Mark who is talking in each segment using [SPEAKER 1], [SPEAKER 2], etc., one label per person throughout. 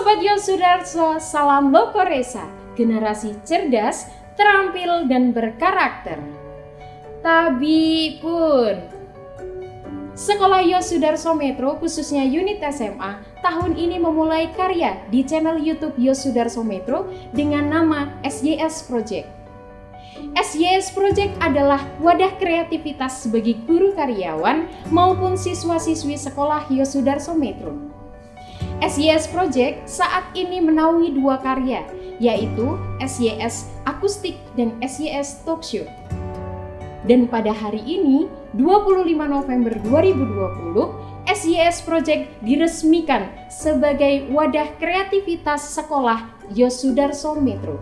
[SPEAKER 1] Sobat Yosudarso, salam Lokoresa, generasi cerdas, terampil dan berkarakter. Tabi pun. Sekolah Yosudarso Metro, khususnya unit SMA, tahun ini memulai karya di channel YouTube Yosudarso Metro dengan nama SYS Project. SYS Project adalah wadah kreativitas bagi guru karyawan maupun siswa-siswi sekolah Yosudarso Metro. SYS Project saat ini menaungi dua karya, yaitu SYS Akustik dan SYS Talkshow. Dan pada hari ini, 25 November 2020, SYS Project diresmikan sebagai wadah kreativitas sekolah Yosudarso Metro.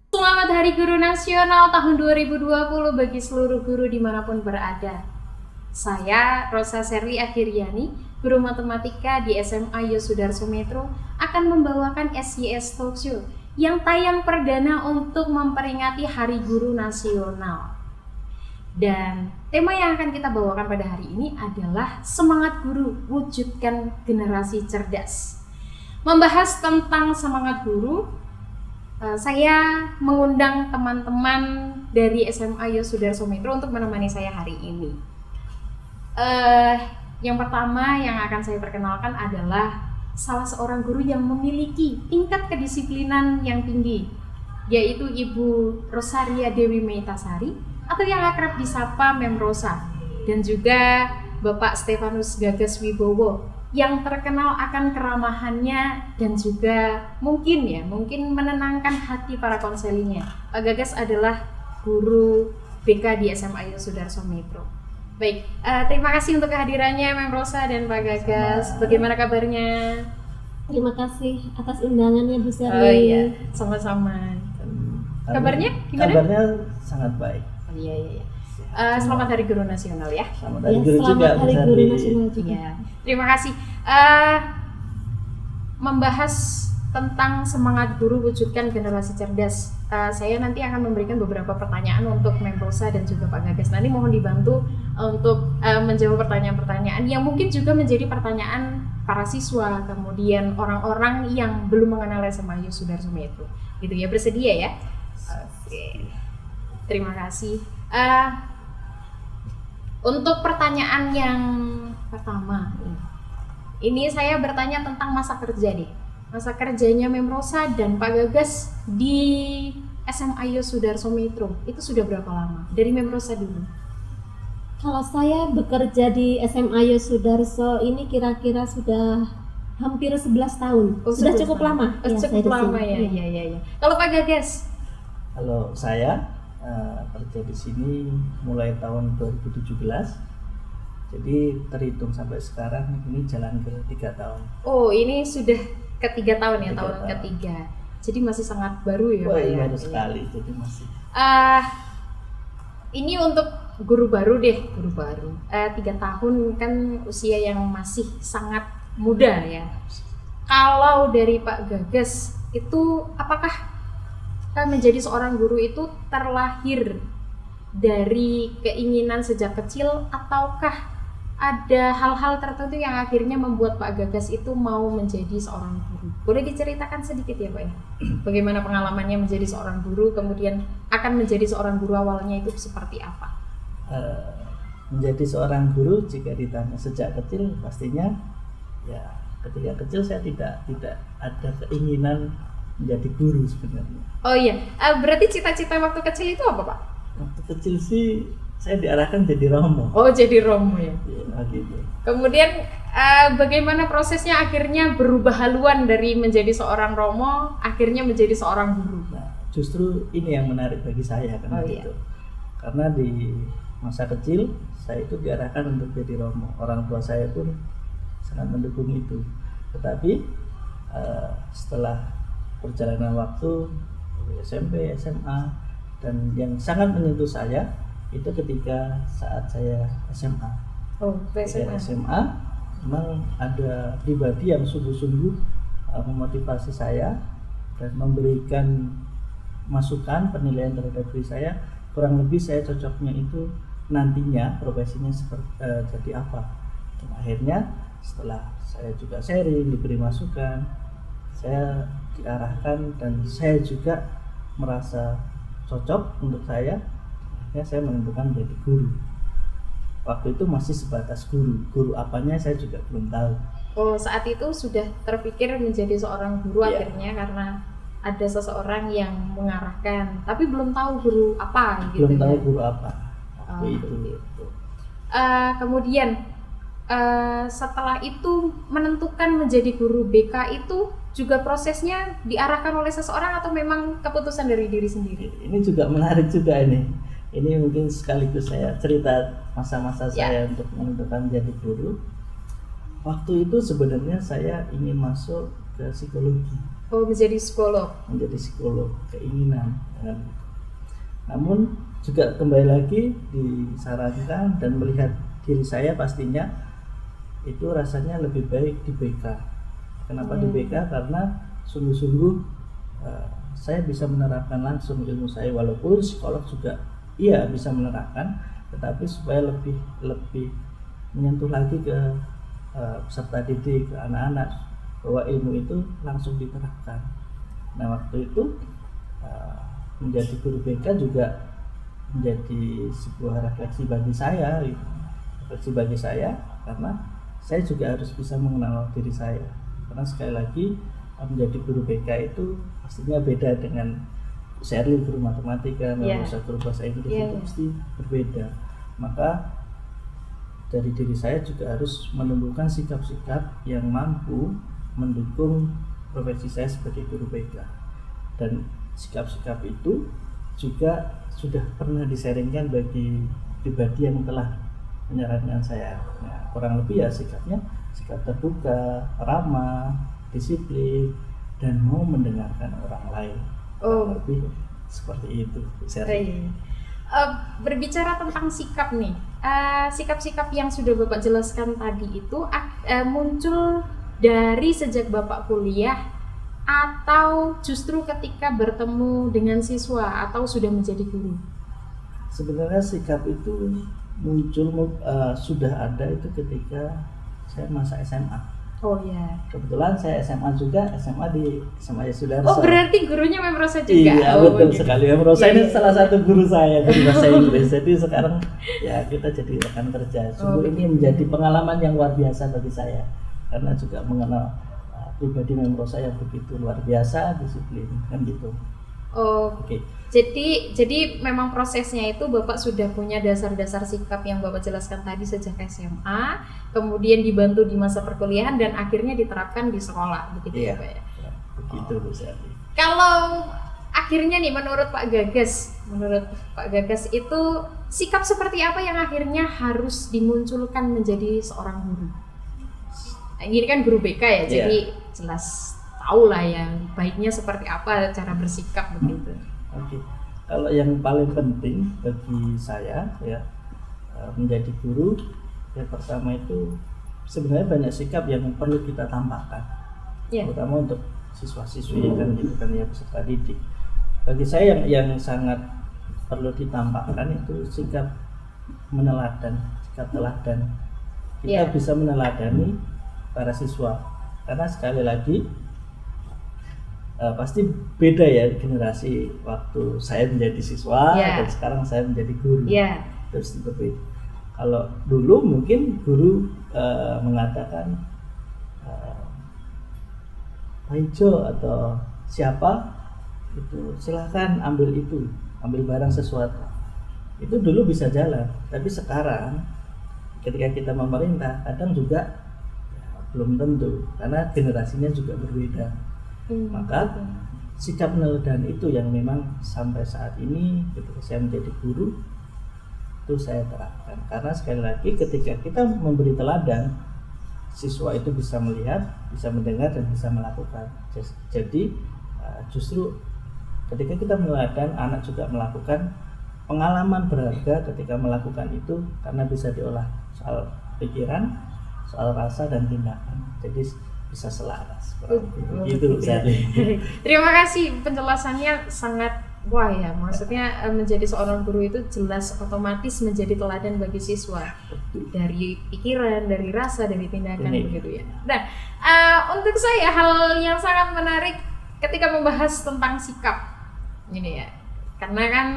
[SPEAKER 1] Selamat Hari Guru Nasional tahun 2020 bagi seluruh guru dimanapun berada. Saya, Rosa Serli Akhiriani, guru matematika di SMA Yosudarso Metro, akan membawakan SYS Talkshow yang tayang perdana untuk memperingati Hari Guru Nasional. Dan tema yang akan kita bawakan pada hari ini adalah Semangat Guru, Wujudkan Generasi Cerdas. Membahas tentang semangat guru, saya mengundang teman-teman dari SMA Yosudarso Metro untuk menemani saya hari ini. Yang pertama yang akan saya perkenalkan adalah salah seorang guru yang memiliki tingkat kedisiplinan yang tinggi, yaitu Ibu Rosaria Dewi Meitasari atau yang akrab disapa Mem Rosa, dan juga Bapak Stefanus Gagas Wibowo yang terkenal akan keramahannya dan juga mungkin menenangkan hati para konselinya. Pak Gagas adalah guru BK di SMA Yosudarso Metro. Baik, terima kasih untuk kehadirannya Mem Rosa dan Pak Gagas. Bagaimana kabarnya?
[SPEAKER 2] Terima kasih atas undangannya Bu Serli.
[SPEAKER 1] Oh iya, sama-sama. Kabarnya gimana?
[SPEAKER 3] Kabarnya sangat baik.
[SPEAKER 1] Oh, iya. Selamat Hari Guru Nasional ya.
[SPEAKER 3] Selamat Hari Guru juga.
[SPEAKER 2] Selamat Hari Guru Nasional juga.
[SPEAKER 1] Iya. Terima kasih. Membahas tentang semangat guru wujudkan generasi cerdas. Saya nanti akan memberikan beberapa pertanyaan untuk Mem Rosa dan juga Pak Gagas. Nanti mohon dibantu untuk menjawab pertanyaan-pertanyaan yang mungkin juga menjadi pertanyaan para siswa, kemudian orang-orang yang belum mengenal SMA Yosudarso Metro. Gitu ya, bersedia ya? Oke. Terima kasih. Untuk pertanyaan yang pertama, ini saya bertanya tentang masa kerja nih. Masa kerjanya Mem Rosa dan Pak Gagas di SMA Yosudarso Metro itu sudah berapa lama? Dari Mem Rosa dulu.
[SPEAKER 2] Kalau saya bekerja di SMA Yosudarso ini kira-kira sudah hampir 11 tahun. Sudah cukup lama.
[SPEAKER 1] Cukup lama ya. Iya. Kalau Pak Gagas?
[SPEAKER 3] Kalau saya kerja di sini mulai tahun 2017. Jadi terhitung sampai sekarang ini jalan ke 3 tahun.
[SPEAKER 1] Oh, ini sudah ketiga tahun ya, tahun
[SPEAKER 3] tahun.
[SPEAKER 1] ketiga. Jadi masih sangat baru ya, Pak ya.
[SPEAKER 3] Baru sekali, jadi masih.
[SPEAKER 1] Ini untuk guru baru deh, 3 tahun kan usia yang masih sangat muda ya. Kalau dari Pak Gagas itu apakah menjadi seorang guru itu terlahir dari keinginan sejak kecil ataukah ada hal-hal tertentu yang akhirnya membuat Pak Gagas itu mau menjadi seorang guru? Boleh diceritakan sedikit ya Pak ya? Bagaimana pengalamannya menjadi seorang guru, kemudian akan menjadi seorang guru awalnya itu seperti apa?
[SPEAKER 3] Menjadi seorang guru jika ditanya sejak kecil, pastinya ya ketika kecil saya tidak ada keinginan menjadi guru sebenarnya.
[SPEAKER 1] Oh iya, berarti cita-cita waktu kecil itu apa Pak?
[SPEAKER 3] Waktu kecil sih saya diarahkan jadi romo.
[SPEAKER 1] Oh, jadi romo ya.
[SPEAKER 3] Ya gitu.
[SPEAKER 1] Kemudian bagaimana prosesnya akhirnya berubah haluan dari menjadi seorang romo akhirnya menjadi seorang guru?
[SPEAKER 3] Nah, justru ini yang menarik bagi saya karena
[SPEAKER 1] Iya.
[SPEAKER 3] Karena di masa kecil saya itu diarahkan untuk jadi romo. Orang tua saya pun sangat mendukung itu. Tetapi setelah perjalanan waktu SMP, SMA, dan yang sangat menyentuh saya itu ketika saat saya SMA.
[SPEAKER 1] Oh,
[SPEAKER 3] SMA memang ada pribadi yang sungguh-sungguh memotivasi saya dan memberikan masukan penilaian terhadap diri saya. Kurang lebih saya cocoknya itu nantinya profesinya seperti jadi apa. Dan akhirnya setelah saya juga sharing, diberi masukan, saya diarahkan dan saya juga merasa cocok untuk saya, akhirnya saya menentukan menjadi guru. Waktu itu masih sebatas guru apanya saya juga belum tahu.
[SPEAKER 1] Oh, saat itu sudah terpikir menjadi seorang guru akhirnya karena ada seseorang yang mengarahkan, tapi belum tahu guru apa gitu.
[SPEAKER 3] Belum tahu guru apa waktu itu.
[SPEAKER 1] Kemudian setelah itu menentukan menjadi guru BK itu juga prosesnya diarahkan oleh seseorang atau memang keputusan dari diri sendiri?
[SPEAKER 3] Ini juga menarik juga ini. Ini mungkin sekaligus saya cerita masa-masa saya untuk menentukan jadi guru. Waktu itu sebenarnya saya ingin masuk ke psikologi.
[SPEAKER 1] Oh, menjadi psikolog.
[SPEAKER 3] Menjadi psikolog, keinginan. Namun juga kembali lagi disarankan dan melihat diri saya pastinya itu rasanya lebih baik di BK. Kenapa di BK? Karena sungguh-sungguh saya bisa menerapkan langsung ilmu saya, walaupun psikolog juga iya bisa menerapkan, tetapi supaya lebih menyentuh lagi ke peserta didik, ke anak-anak, bahwa ilmu itu langsung diterapkan. Nah, waktu itu menjadi guru BK juga menjadi sebuah refleksi bagi saya, karena saya juga harus bisa mengenal diri saya. Karena sekali lagi menjadi guru BK itu pastinya beda dengan Shirley guru matematika, Merosa guru bahasa Inggris, itu pasti berbeda. Maka dari diri saya juga harus menumbuhkan sikap-sikap yang mampu mendukung profesi saya sebagai guru BK. Dan sikap-sikap itu juga sudah pernah disaringkan bagi pribadi yang telah menyarankan saya. Nah, kurang lebih ya sikapnya sikap terbuka, ramah, disiplin, dan mau mendengarkan orang lain. Lebih seperti itu.
[SPEAKER 1] Berbicara tentang sikap nih, sikap-sikap yang sudah Bapak jelaskan tadi itu muncul dari sejak Bapak kuliah atau justru ketika bertemu dengan siswa atau sudah menjadi guru?
[SPEAKER 3] Sebenarnya sikap itu muncul sudah ada itu ketika saya masa SMA.
[SPEAKER 1] Oh ya.
[SPEAKER 3] Kebetulan saya SMA juga, SMA di SMA Sudarso.
[SPEAKER 1] Oh, berarti gurunya Memrosa juga?
[SPEAKER 3] Iya, betul sekali. Memrosa ini salah satu guru saya guru bahasa Inggris. Jadi sekarang ya kita jadi rekan kerja. Sungguh ini menjadi pengalaman yang luar biasa bagi saya. Karena juga mengenal pribadi Memrosa yang begitu luar biasa, disiplin, kan gitu.
[SPEAKER 1] Oh, oke. Jadi memang prosesnya itu Bapak sudah punya dasar-dasar sikap yang Bapak jelaskan tadi sejak SMA, kemudian dibantu di masa perkuliahan dan akhirnya diterapkan di sekolah, begitu ya Pak ya?
[SPEAKER 3] Begitu Bu Sari.
[SPEAKER 1] Kalau akhirnya nih menurut Pak Gagas itu sikap seperti apa yang akhirnya harus dimunculkan menjadi seorang guru? Ini kan guru BK ya, jadi jelas tahu lah yang baiknya seperti apa cara bersikap begitu.
[SPEAKER 3] Oke. Kalau yang paling penting bagi saya ya menjadi guru, yang pertama itu sebenarnya banyak sikap yang perlu kita tampakkan, terutama untuk siswa-siswi kan gitu kan ya, peserta didik. Bagi saya yang sangat perlu ditampakkan itu sikap meneladan, sikap teladan. Kita bisa meneladani para siswa, karena sekali lagi pasti beda ya generasi waktu saya menjadi siswa dan sekarang saya menjadi guru. Terus berbeda. Kalau dulu mungkin guru mengatakan Pak Ijo atau siapa itu silahkan ambil barang sesuatu. Itu dulu bisa jalan, tapi sekarang ketika kita memerintah kadang juga belum tentu, karena generasinya juga berbeda. Maka sikap peneladan itu yang memang sampai saat ini ketika saya menjadi guru itu saya terapkan, karena sekali lagi ketika kita memberi teladan, siswa itu bisa melihat, bisa mendengar, dan bisa melakukan. Jadi justru ketika kita meneladan, anak juga melakukan, pengalaman berharga ketika melakukan itu karena bisa diolah soal pikiran, soal rasa, dan tindakan. Jadi bisa selaras. Begitu.
[SPEAKER 1] Terima kasih, penjelasannya sangat Wah ya, maksudnya menjadi seorang guru itu jelas otomatis menjadi teladan bagi siswa dari pikiran, dari rasa, dari tindakan begitu ya. Nah, untuk saya hal yang sangat menarik ketika membahas tentang sikap ini ya, karena kan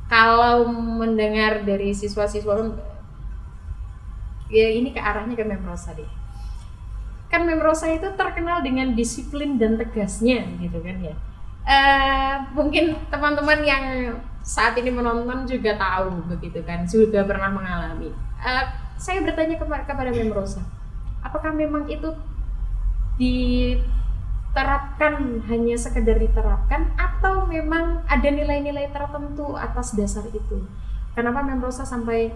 [SPEAKER 1] kalau mendengar dari siswa-siswa ya ini ke arahnya ke Mem Rosa deh. Kan Mem Rosa itu terkenal dengan disiplin dan tegasnya gitu kan ya. Mungkin teman-teman yang saat ini menonton juga tahu begitu kan, juga pernah mengalami. Saya bertanya kepada Mem Rosa, apakah memang itu diterapkan hanya sekedar diterapkan atau memang ada nilai-nilai tertentu atas dasar itu? Kenapa Mem Rosa sampai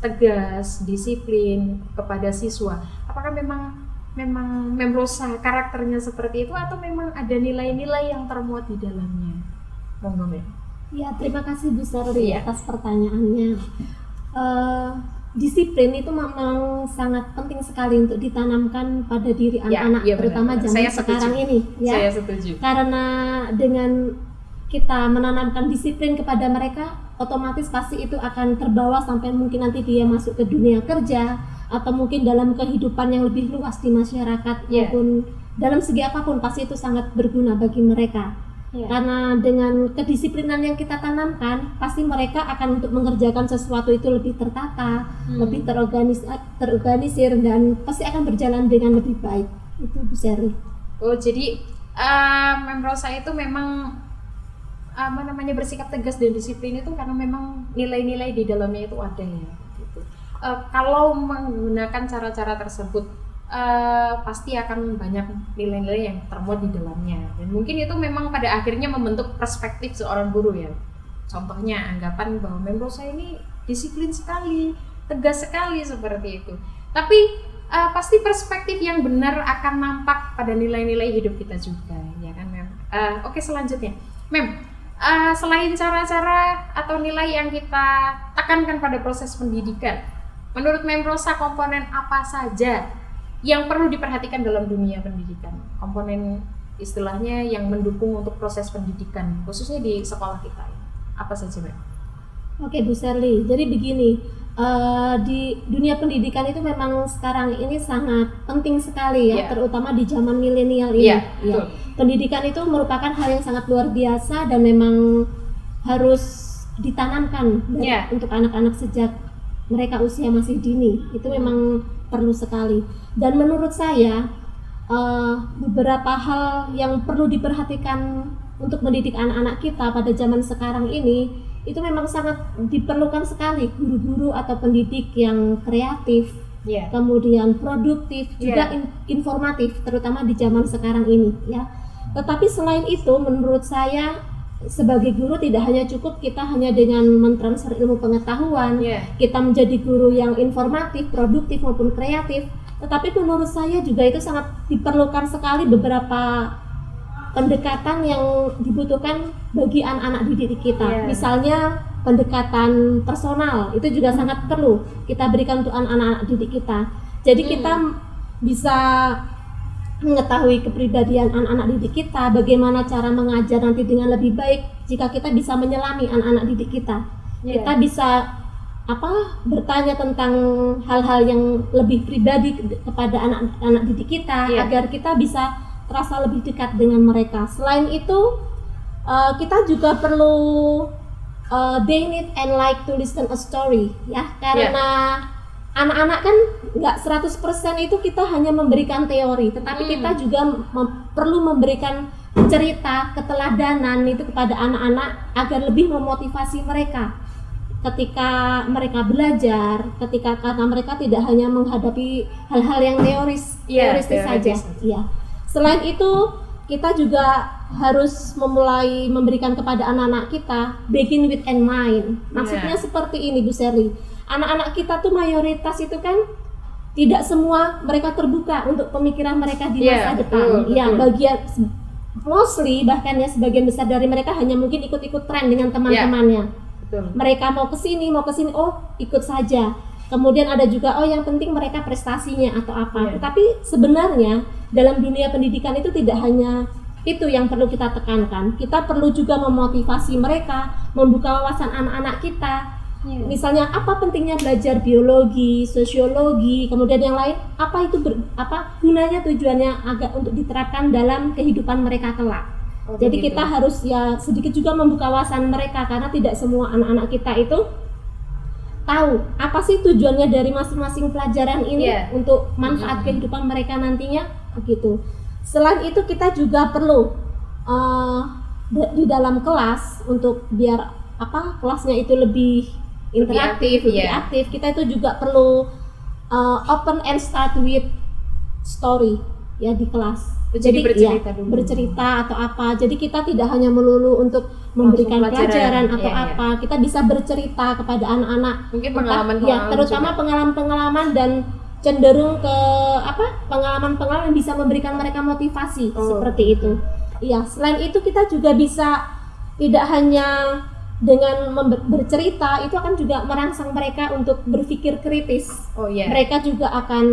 [SPEAKER 1] tegas, disiplin kepada siswa? Apakah memang Mem Rosa karakternya seperti itu atau memang ada nilai-nilai yang termuat di dalamnya? Monggo Mem.
[SPEAKER 2] Ya, terima kasih Bu Sarli atas pertanyaannya. Disiplin itu memang sangat penting sekali untuk ditanamkan pada diri anak-anak, terutama zaman sekarang ini. Ya.
[SPEAKER 1] Saya setuju.
[SPEAKER 2] Karena dengan kita menanamkan disiplin kepada mereka, otomatis pasti itu akan terbawa sampai mungkin nanti dia masuk ke dunia kerja atau mungkin dalam kehidupan yang lebih luas di masyarakat maupun dalam segi apapun pasti itu sangat berguna bagi mereka. Karena dengan kedisiplinan yang kita tanamkan, pasti mereka akan untuk mengerjakan sesuatu itu lebih tertata, lebih terorganisir dan pasti akan berjalan dengan lebih baik. Itu Bu Sherly.
[SPEAKER 1] Oh, jadi Mem Rosa itu memang bersikap tegas dan disiplin itu karena memang nilai-nilai di dalamnya itu ada ya. Gitu. Kalau menggunakan cara-cara tersebut, pasti akan banyak nilai-nilai yang termuat di dalamnya dan mungkin itu memang pada akhirnya membentuk perspektif seorang guru ya. Contohnya anggapan bahwa Mem Rosa ini disiplin sekali, tegas sekali seperti itu. Tapi pasti perspektif yang benar akan nampak pada nilai-nilai hidup kita juga, ya kan Mem? Oke, selanjutnya Mem, selain cara-cara atau nilai yang kita tekankan pada proses pendidikan, menurut Mem Rosa komponen apa saja yang perlu diperhatikan dalam dunia pendidikan? Komponen istilahnya yang mendukung untuk proses pendidikan, khususnya di sekolah kita. Apa saja, Mem?
[SPEAKER 2] Oke, Bu Sherly. Jadi begini, di dunia pendidikan itu memang sekarang ini sangat penting sekali ya, terutama di zaman milenial ini. Pendidikan itu merupakan hal yang sangat luar biasa dan memang harus ditanamkan untuk anak-anak sejak mereka usia masih dini. Itu memang perlu sekali. Dan menurut saya beberapa hal yang perlu diperhatikan untuk mendidik anak-anak kita pada zaman sekarang ini itu memang sangat diperlukan sekali, guru-guru atau pendidik yang kreatif, kemudian produktif, juga informatif, terutama di zaman sekarang ini ya. Tetapi selain itu menurut saya sebagai guru tidak hanya cukup kita hanya dengan mentransfer ilmu pengetahuan, kita menjadi guru yang informatif, produktif maupun kreatif, tetapi menurut saya juga itu sangat diperlukan sekali beberapa pendekatan yang dibutuhkan bagi anak-anak didik kita. Misalnya pendekatan personal itu juga sangat perlu kita berikan untuk anak-anak didik kita. Jadi kita bisa mengetahui kepribadian anak-anak didik kita, bagaimana cara mengajar nanti dengan lebih baik jika kita bisa menyelami anak-anak didik kita. Kita bisa bertanya tentang hal-hal yang lebih pribadi kepada anak-anak didik kita agar kita bisa terasa lebih dekat dengan mereka. Selain itu kita juga perlu they need and like to listen a story ya, karena anak-anak kan nggak 100% itu kita hanya memberikan teori, tetapi kita juga perlu memberikan cerita, keteladanan itu kepada anak-anak agar lebih memotivasi mereka ketika mereka belajar, karena mereka tidak hanya menghadapi hal-hal yang teoristis saja. Selain itu kita juga harus memulai memberikan kepada anak-anak kita begin with and mind. Maksudnya seperti ini Bu Sherly, anak-anak kita tuh mayoritas itu kan tidak semua mereka terbuka untuk pemikiran mereka di masa depan. Bagian mostly bahkan ya sebagian besar dari mereka hanya mungkin ikut-ikut tren dengan teman-temannya. Mereka mau kesini, ikut saja. Kemudian ada juga yang penting mereka prestasinya atau apa. Tetapi sebenarnya dalam dunia pendidikan itu tidak hanya Itu yang perlu kita tekankan. Kita perlu juga memotivasi mereka, membuka wawasan anak-anak kita. Misalnya apa pentingnya belajar biologi, sosiologi, kemudian yang lain, apa itu apa gunanya, tujuannya agar untuk diterapkan dalam kehidupan mereka kelak. Jadi kita harus ya sedikit juga membuka wawasan mereka, karena tidak semua anak-anak kita itu tahu apa sih tujuannya dari masing-masing pelajaran ini untuk manfaat kehidupan mereka nantinya begitu. Selain itu kita juga perlu di dalam kelas untuk biar kelasnya itu lebih interaktif, lebih aktif. Kita itu juga perlu open and start with story ya di kelas. Jadi bercerita atau apa. Jadi kita tidak hanya melulu untuk memberikan pelajaran atau apa. Kita bisa bercerita kepada anak-anak.
[SPEAKER 1] Mungkin pengalaman-pengalaman
[SPEAKER 2] terutama pengalaman-pengalaman dan cenderung ke pengalaman-pengalaman yang bisa memberikan mereka motivasi seperti itu. Iya, selain itu kita juga bisa tidak hanya dengan bercerita, itu akan juga merangsang mereka untuk berpikir kritis. Mereka juga akan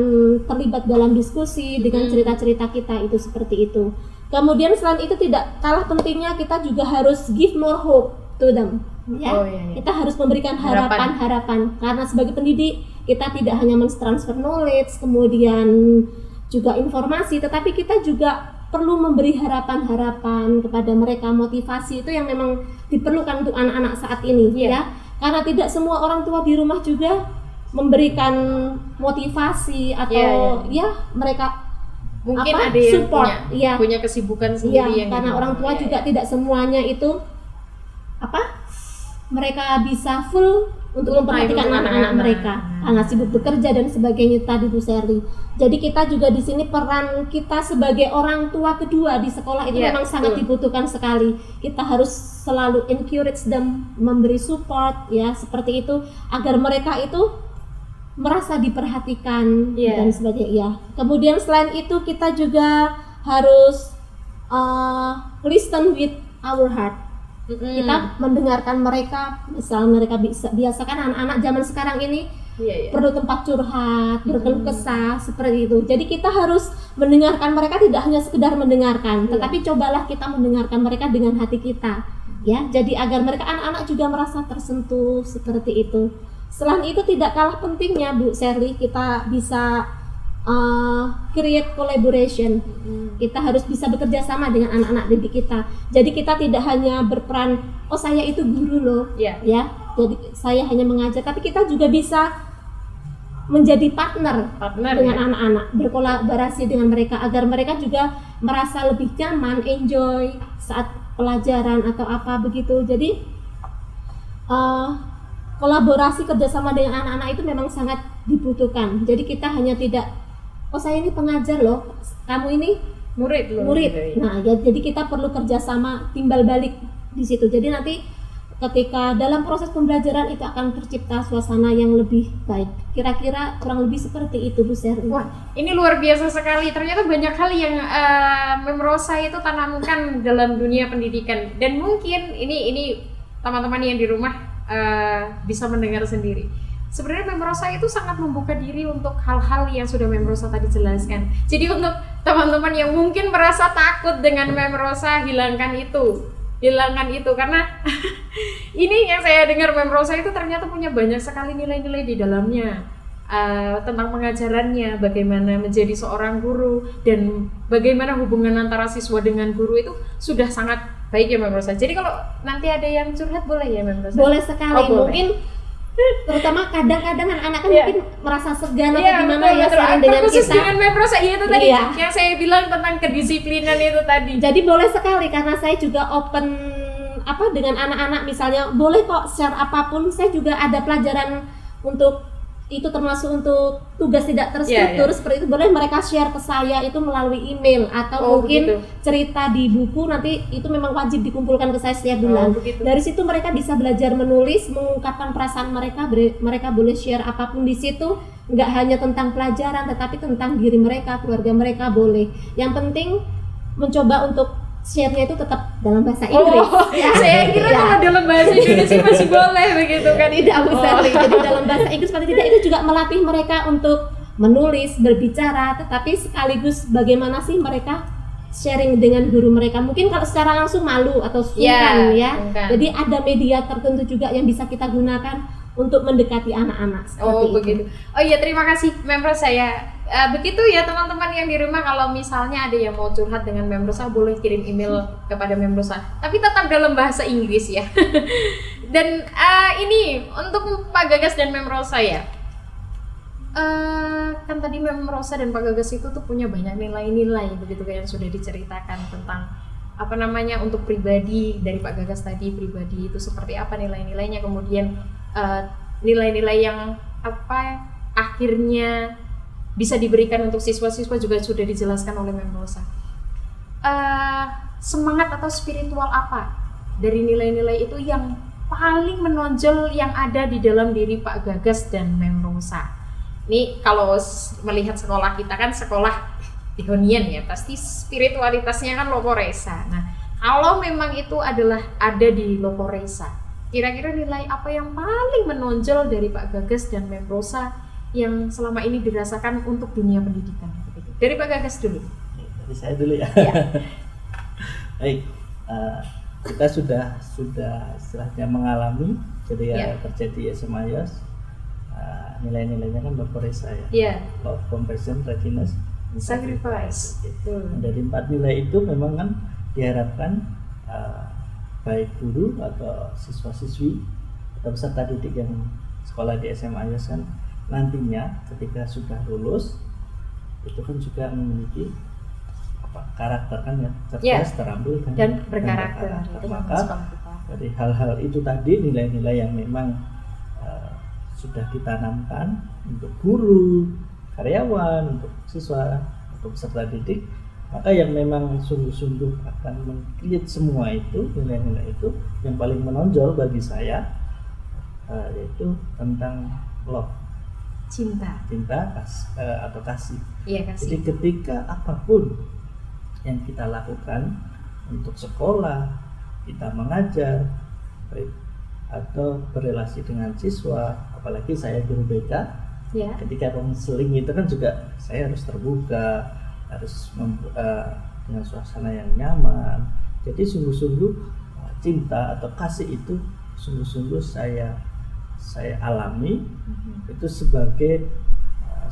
[SPEAKER 2] terlibat dalam diskusi dengan cerita-cerita kita, itu seperti itu. Kemudian selain itu tidak kalah pentingnya kita juga harus give more hope to them. Kita harus memberikan harapan karena sebagai pendidik kita tidak hanya mentransfer knowledge, kemudian juga informasi, tetapi kita juga perlu memberi harapan-harapan kepada mereka, motivasi itu yang memang diperlukan untuk anak-anak saat ini ya. Karena tidak semua orang tua di rumah juga memberikan motivasi atau mereka
[SPEAKER 1] mungkin ada yang
[SPEAKER 2] support,
[SPEAKER 1] punya kesibukan sendiri yang
[SPEAKER 2] karena orang tua juga tidak semuanya itu mereka bisa full untuk memperhatikan anak-anak mereka karena sibuk bekerja dan sebagainya tadi Bu Sherly. Jadi kita juga di sini peran kita sebagai orang tua kedua di sekolah itu memang sangat dibutuhkan sekali. Kita harus selalu encourage them, memberi support ya seperti itu agar mereka itu merasa diperhatikan dan sebagainya. Kemudian selain itu kita juga harus listen with our heart. Kita mendengarkan mereka, misal mereka biasakan anak-anak zaman sekarang ini perlu tempat curhat, berkeluh kesah seperti itu. Jadi kita harus mendengarkan mereka, tidak hanya sekedar mendengarkan, tetapi cobalah kita mendengarkan mereka dengan hati kita, ya. Jadi agar mereka anak-anak juga merasa tersentuh seperti itu. Selain itu tidak kalah pentingnya Bu Sherly, kita bisa create collaboration. Kita harus bisa bekerja sama dengan anak-anak didik kita. Jadi kita tidak hanya berperan, saya itu guru loh, ya. Jadi saya hanya mengajar, tapi kita juga bisa menjadi partner dengan anak-anak, berkolaborasi dengan mereka agar mereka juga merasa lebih nyaman, enjoy saat pelajaran atau apa begitu. Jadi kolaborasi kerjasama dengan anak-anak itu memang sangat dibutuhkan. Jadi kita hanya tidak saya ini pengajar loh, kamu ini murid. Nah, jadi kita perlu kerjasama, timbal balik di situ. Jadi nanti ketika dalam proses pembelajaran itu akan tercipta suasana yang lebih baik. Kira-kira kurang lebih seperti itu Bu Sherly.
[SPEAKER 1] Wah, ini luar biasa sekali. Ternyata banyak hal yang Mem Rosa itu tanamkan dalam dunia pendidikan. Dan mungkin ini teman-teman yang di rumah bisa mendengar sendiri. Sebenarnya Mem Rosa itu sangat membuka diri untuk hal-hal yang sudah Mem Rosa tadi jelaskan. Jadi untuk teman-teman yang mungkin merasa takut dengan Mem Rosa, hilangkan itu karena ini yang saya dengar Mem Rosa itu ternyata punya banyak sekali nilai-nilai di dalamnya, tentang pengajarannya, bagaimana menjadi seorang guru dan bagaimana hubungan antara siswa dengan guru itu sudah sangat baik ya Mem Rosa. Jadi kalau nanti ada yang curhat boleh ya Mem Rosa?
[SPEAKER 2] Boleh sekali. Mungkin terutama kadang-kadang anak-anak kan mungkin merasa segan atau gimana sharing dengan
[SPEAKER 1] khusus
[SPEAKER 2] kita.
[SPEAKER 1] Dengan Mem Rosa itu tadi yang saya bilang tentang kedisiplinan itu tadi.
[SPEAKER 2] Jadi boleh sekali karena saya juga open dengan anak-anak, misalnya boleh kok share apapun. Saya juga ada pelajaran untuk itu, termasuk untuk tugas tidak terstruktur seperti itu, boleh mereka share ke saya itu melalui email atau mungkin cerita di buku, nanti itu memang wajib dikumpulkan ke saya setiap bulan. Dari situ mereka bisa belajar menulis, mengungkapkan perasaan mereka. Mereka boleh share apapun di situ, nggak hanya tentang pelajaran tetapi tentang diri mereka, keluarga mereka boleh. Yang penting mencoba untuk share-nya itu tetap dalam bahasa Inggris.
[SPEAKER 1] Saya kira kalau dalam bahasa Indonesia masih boleh begitu kan?
[SPEAKER 2] Tidak usah. Jadi dalam bahasa Inggris paling tidak itu juga melatih mereka untuk menulis, berbicara, tetapi sekaligus bagaimana sih mereka sharing dengan guru mereka. Mungkin kalau secara langsung malu atau sungkan ya.
[SPEAKER 1] Sungkan.
[SPEAKER 2] Jadi ada media tertentu juga yang bisa kita gunakan untuk mendekati anak-anak seperti
[SPEAKER 1] begitu.
[SPEAKER 2] itu.
[SPEAKER 1] Oh iya, terima kasih Membros saya. Begitu ya teman-teman yang di rumah, kalau misalnya ada yang mau curhat dengan Membrosa boleh kirim email kepada Membrosa, tapi tetap dalam bahasa Inggris ya. Dan ini untuk Pak Gagas dan Membrosa ya. Kan tadi Membrosa dan Pak Gagas itu tuh punya banyak nilai-nilai begitu kayak yang sudah diceritakan tentang apa namanya untuk pribadi dari Pak Gagas tadi, pribadi itu seperti apa nilai-nilainya, kemudian nilai-nilai yang apa akhirnya bisa diberikan untuk siswa-siswa juga sudah dijelaskan oleh Membrosa. Semangat atau spiritual apa dari nilai-nilai itu yang paling menonjol yang ada di dalam diri Pak Gagas dan Membrosa? Ini kalau melihat sekolah kita kan sekolah Tihonian ya, pasti spiritualitasnya kan Lokoresa. Nah, kalau memang itu adalah ada di Lokoresa, kira-kira nilai apa yang paling menonjol dari Pak Gagas dan Membrosa yang selama ini dirasakan untuk dunia pendidikan? Dari Pak Gagas dulu.
[SPEAKER 3] Dari saya dulu ya. Baik, kita sudah istilahnya mengalami ketika kerja di SMA Yos, nilai-nilainya kan Lokoresa ya. Love, compassion, readiness,
[SPEAKER 1] sacrifice.
[SPEAKER 3] Dari 4 nilai itu memang kan diharapkan baik guru atau siswa-siswi atau peserta didik yang sekolah di SMA Yos kan nantinya ketika sudah lulus itu kan juga memiliki karakter kan ya, cerdas, terampil dan berkarakter. Maka dari hal-hal itu tadi, nilai-nilai yang memang sudah ditanamkan untuk guru, karyawan, untuk siswa, untuk peserta didik, maka yang memang sungguh-sungguh akan meng-create semua itu, nilai-nilai itu yang paling menonjol bagi saya yaitu tentang love, cinta atau kasih. Kasih. Jadi ketika apapun yang kita lakukan untuk sekolah, kita mengajar, baik atau berrelasi dengan siswa, apalagi saya guru BK, ketika konseling itu kan juga saya harus terbuka, harus dengan suasana yang nyaman. Jadi sungguh-sungguh cinta atau kasih itu sungguh-sungguh saya alami itu sebagai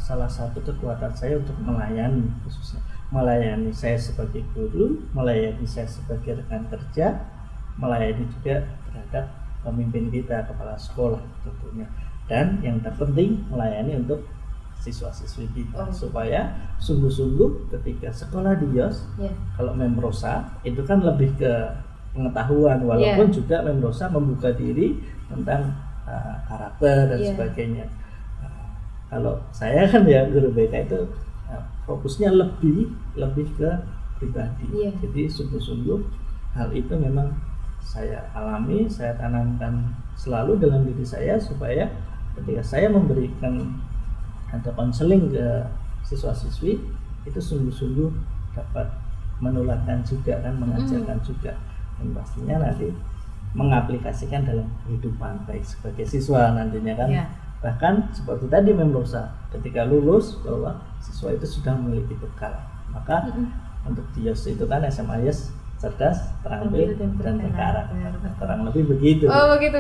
[SPEAKER 3] salah satu kekuatan saya untuk melayani, khususnya melayani saya sebagai guru, melayani saya sebagai rekan kerja, melayani juga terhadap pemimpin kita, kepala sekolah tentunya, dan yang terpenting melayani untuk siswa-siswi kita supaya sungguh-sungguh ketika sekolah di Yos, kalau Membrosa itu kan lebih ke pengetahuan, walaupun juga Membrosa membuka diri tentang karakter dan sebagainya. Kalau saya kan ya guru BK itu fokusnya lebih ke pribadi. Jadi sungguh-sungguh hal itu memang saya alami, saya tanamkan selalu dalam diri saya supaya ketika saya memberikan atau konseling ke siswa-siswi itu sungguh-sungguh dapat menularkan juga kan, mengajarkan juga, dan pastinya nanti mengaplikasikan dalam kehidupan baik sebagai siswa nantinya kan. Bahkan seperti tadi Membrosa, ketika lulus bahwa siswa itu sudah memiliki bekal, maka untuk di Yos itu kan SMA Yos cerdas, terampil dan berkarakter, kurang lebih begitu.
[SPEAKER 1] Begitu.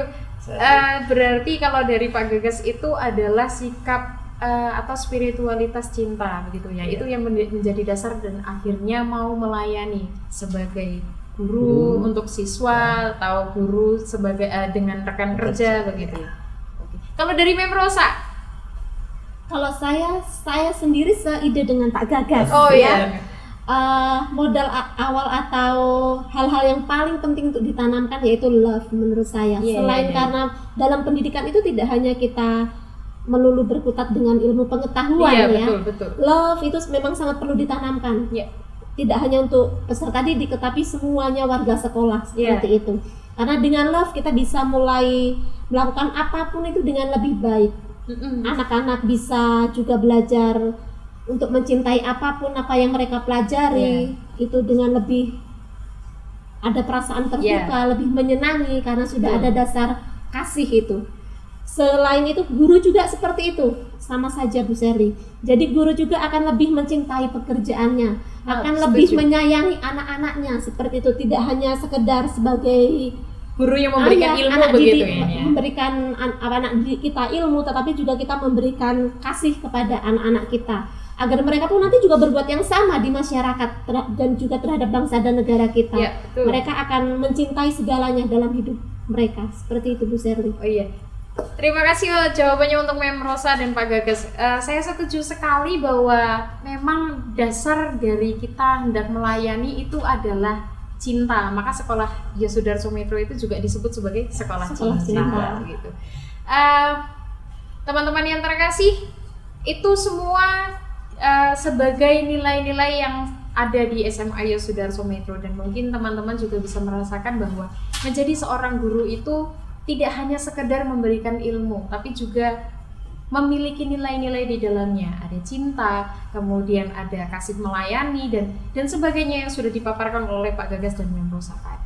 [SPEAKER 1] Berarti kalau dari Pak Gagas itu adalah sikap atau spiritualitas cinta begitu ya. Itu yang menjadi dasar dan akhirnya mau melayani sebagai guru untuk siswa atau guru sebagai dengan rekan kerja begitu ya. Kalau dari Membrosa?
[SPEAKER 2] Kalau saya sendiri seide dengan Pak Gagas. Modal awal atau hal-hal yang paling penting untuk ditanamkan yaitu love menurut saya. Selain karena dalam pendidikan itu tidak hanya kita melulu berkutat dengan ilmu pengetahuan betul. Love itu memang sangat perlu ditanamkan. Tidak hanya untuk peserta didik tetapi semuanya warga sekolah seperti itu. Karena dengan love kita bisa mulai melakukan apapun itu dengan lebih baik. Anak-anak bisa juga belajar untuk mencintai apapun apa yang mereka pelajari itu dengan lebih ada perasaan terbuka, lebih menyenangi karena sudah ada dasar kasih itu. Selain itu guru juga seperti itu, sama saja Bu Sherly. Jadi guru juga akan lebih mencintai pekerjaannya, akan lebih menyayangi anak-anaknya seperti itu, tidak hanya sekedar sebagai
[SPEAKER 1] guru yang memberikan ilmu begitu ya.
[SPEAKER 2] Memberikan anak didik kita ilmu, tetapi juga kita memberikan kasih kepada anak-anak kita agar mereka pun nanti juga berbuat yang sama di masyarakat dan juga terhadap bangsa dan negara kita.
[SPEAKER 1] Ya,
[SPEAKER 2] mereka akan mencintai segalanya dalam hidup mereka. Seperti itu Bu Sherly.
[SPEAKER 1] Oh iya. Terima kasih jawabannya untuk Mem Rosa dan Pak Gagas. Saya setuju sekali bahwa memang dasar dari kita hendak melayani itu adalah cinta. Maka sekolah Yosudarso Metro itu juga disebut sebagai sekolah cinta. Gitu. Teman-teman yang terkasih, itu semua sebagai nilai-nilai yang ada di SMA Yosudarso Metro, dan mungkin teman-teman juga bisa merasakan bahwa menjadi seorang guru itu tidak hanya sekedar memberikan ilmu, tapi juga memiliki nilai-nilai di dalamnya. Ada cinta, kemudian ada kasih melayani dan sebagainya yang sudah dipaparkan oleh Pak Gagas dan Mem Rosa tadi.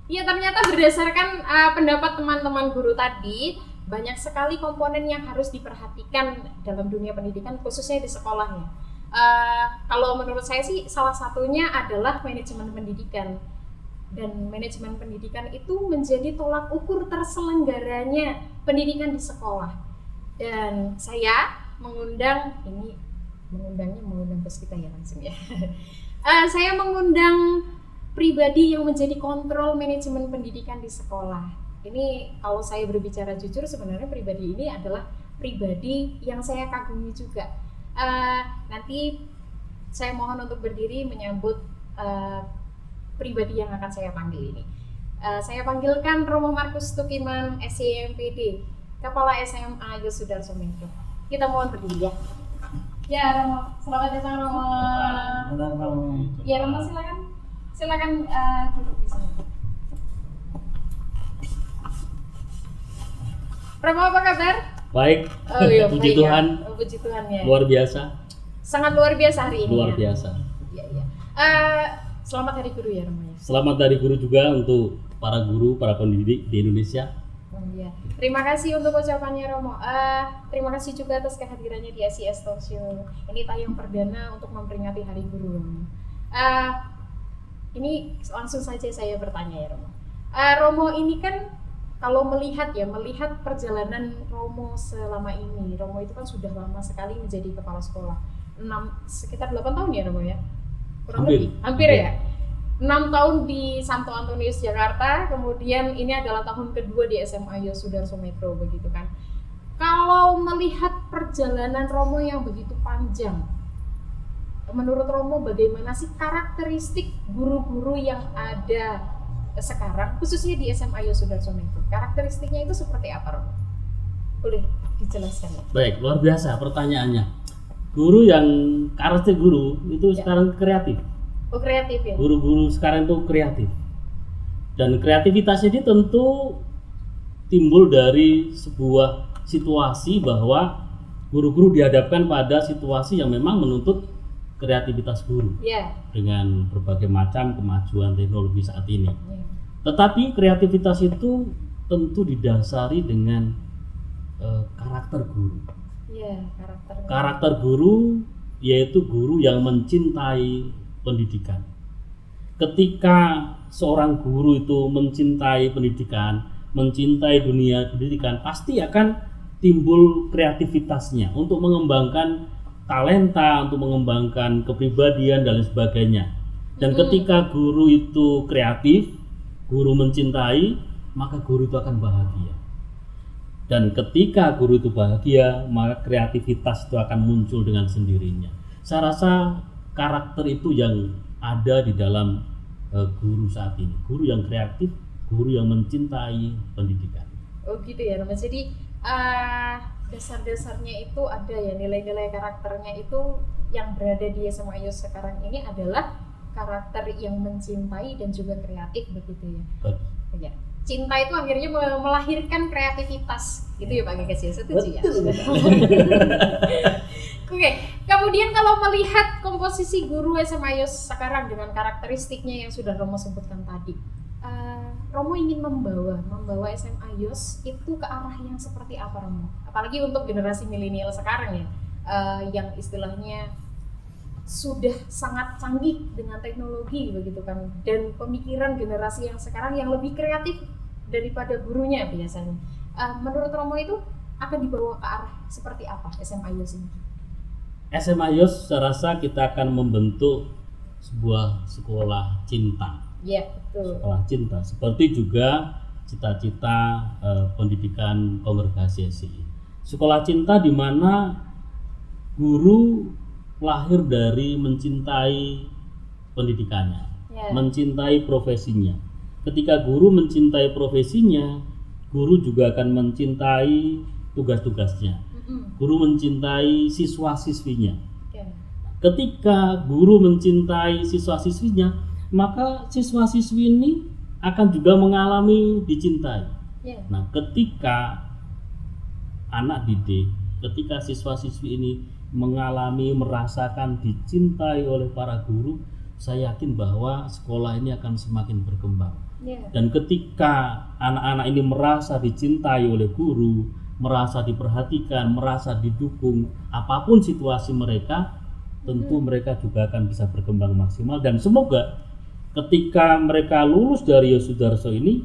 [SPEAKER 1] Ya, ternyata berdasarkan pendapat teman-teman guru tadi, banyak sekali komponen yang harus diperhatikan dalam dunia pendidikan, khususnya di sekolahnya. Kalau menurut saya sih salah satunya adalah manajemen pendidikan. Dan manajemen pendidikan itu menjadi tolak ukur terselenggaranya pendidikan di sekolah. Dan saya mengundang bos kita ya langsung ya. Saya mengundang pribadi yang menjadi kontrol manajemen pendidikan di sekolah. Ini kalau saya berbicara jujur, sebenarnya pribadi ini adalah pribadi yang saya kagumi juga. Nanti saya mohon untuk berdiri menyambut pribadi yang akan saya panggil ini. Saya panggilkan Romo Markus Tukiman, SCMPD, Kepala SMA Yosudarso Metro. Kita mohon berdiri ya. Ya Romo, selamat datang Romo. Ya Romo, silakan duduk di sini. Romo, apa kabar?
[SPEAKER 4] Baik.
[SPEAKER 1] Iya,
[SPEAKER 4] Puji Tuhan.
[SPEAKER 1] Ya. Puji Tuhan ya.
[SPEAKER 4] Luar biasa.
[SPEAKER 1] Sangat luar biasa hari ini.
[SPEAKER 4] Luar
[SPEAKER 1] ya.
[SPEAKER 4] biasa.
[SPEAKER 1] Iya. Selamat Hari Guru ya Romo ya.
[SPEAKER 4] Selamat Hari Guru juga untuk para guru, para pendidik di Indonesia.
[SPEAKER 1] Iya. Terima kasih untuk ucapannya Romo. Terima kasih juga atas kehadirannya di SIS Talk Show. Ini tayang perdana untuk memperingati Hari Guru Romo. Ini langsung saja saya bertanya ya Romo. Romo ini kan kalau melihat perjalanan Romo selama ini, Romo itu kan sudah lama sekali menjadi kepala sekolah. Sekitar 8 tahun ya Romo ya? Hampir ya? 6 tahun di Santo Antonius Jakarta, kemudian ini adalah tahun kedua di SMA Yosudarso Metro begitu kan. Kalau melihat perjalanan Romo yang begitu panjang, menurut Romo bagaimana sih karakteristik guru-guru yang ada sekarang, khususnya di SMA Yosudarso Metro? Karakteristiknya itu seperti apa Romo? Boleh dijelaskan ya?
[SPEAKER 4] Baik, luar biasa pertanyaannya. Guru yang karakter guru itu sekarang kreatif.
[SPEAKER 1] Oh, kreatif ya?
[SPEAKER 4] Guru-guru sekarang itu kreatif. Dan kreativitas ini tentu timbul dari sebuah situasi bahwa guru-guru dihadapkan pada situasi yang memang menuntut kreativitas guru dengan berbagai macam kemajuan teknologi saat ini. Tetapi kreativitas itu tentu didasari dengan karakter guru. Karakter guru yaitu guru yang mencintai pendidikan. Ketika seorang guru itu mencintai pendidikan, mencintai dunia pendidikan, pasti akan timbul kreativitasnya untuk mengembangkan talenta, untuk mengembangkan kepribadian dan lain sebagainya. Dan ketika guru itu kreatif, guru mencintai, maka guru itu akan bahagia. Dan ketika guru itu bahagia, maka kreativitas itu akan muncul dengan sendirinya. Saya rasa karakter itu yang ada di dalam guru saat ini. Guru yang kreatif, guru yang mencintai pendidikan.
[SPEAKER 1] Oh gitu ya, Mas. Jadi dasar-dasarnya itu ada ya, nilai-nilai karakternya itu yang berada di SMA Yos sekarang ini adalah karakter yang mencintai dan juga kreatif begitu ya.
[SPEAKER 4] Betul.
[SPEAKER 1] Ya. Cinta itu akhirnya melahirkan kreativitas, gitu ya Pak Gegas ya, setuju ya? Oke, kemudian kalau melihat komposisi guru SMA Yos sekarang dengan karakteristiknya yang sudah Romo sebutkan tadi, Romo ingin membawa SMA Yos itu ke arah yang seperti apa Romo? Apalagi untuk generasi milenial sekarang ya, yang istilahnya sudah sangat canggih dengan teknologi begitu kan, dan pemikiran generasi yang sekarang yang lebih kreatif daripada gurunya biasanya. Menurut Romo itu akan dibawa ke arah seperti apa SMA Yos ini?
[SPEAKER 4] SMA Yos saya rasa kita akan membentuk sebuah sekolah cinta.
[SPEAKER 1] Ya, betul.
[SPEAKER 4] Sekolah cinta, seperti juga cita-cita pendidikan Kongregasi SCI. Sekolah cinta di mana guru lahir dari mencintai pendidikannya, mencintai profesinya. Ketika guru mencintai profesinya, guru juga akan mencintai tugas-tugasnya. Guru mencintai siswa-siswinya. Ketika guru mencintai siswa-siswinya, maka siswa-siswi ini akan juga mengalami dicintai. Nah, ketika anak didik, ketika siswa-siswi ini mengalami, merasakan dicintai oleh para guru, saya yakin bahwa sekolah ini akan semakin berkembang. Dan ketika anak-anak ini merasa dicintai oleh guru, merasa diperhatikan, merasa didukung, apapun situasi mereka, tentu mereka juga akan bisa berkembang maksimal. Dan semoga ketika mereka lulus dari Yos Sudarso ini,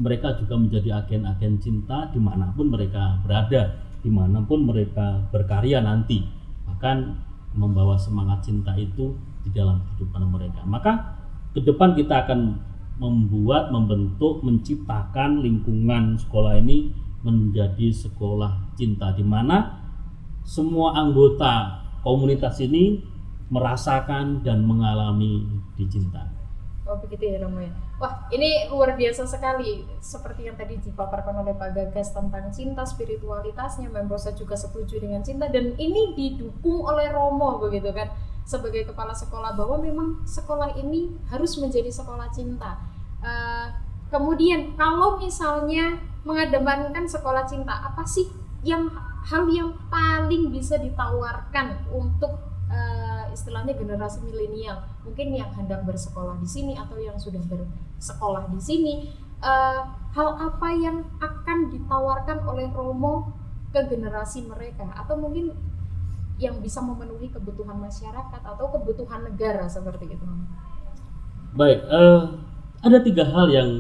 [SPEAKER 4] mereka juga menjadi agen-agen cinta dimanapun mereka berada, dimanapun mereka berkarya nanti, bahkan membawa semangat cinta itu di dalam kehidupan mereka. Maka ke depan kita akan membentuk, menciptakan lingkungan sekolah ini menjadi sekolah cinta, di mana semua anggota komunitas ini merasakan dan mengalami dicintai.
[SPEAKER 1] Oh begitu ya Romo ya. Wah, ini luar biasa sekali, seperti yang tadi dipaparkan oleh Pak Gagas tentang cinta, spiritualitasnya. Membrosa juga setuju dengan cinta, dan ini didukung oleh Romo begitu kan, sebagai kepala sekolah, bahwa memang sekolah ini harus menjadi sekolah cinta. Kemudian kalau misalnya mengedepankan sekolah cinta, apa sih hal yang paling bisa ditawarkan untuk istilahnya generasi milenial, mungkin yang hendak bersekolah di sini atau yang sudah bersekolah di sini, hal apa yang akan ditawarkan oleh Romo ke generasi mereka, atau mungkin yang bisa memenuhi kebutuhan masyarakat atau kebutuhan negara seperti itu?
[SPEAKER 4] Baik, ada 3 hal yang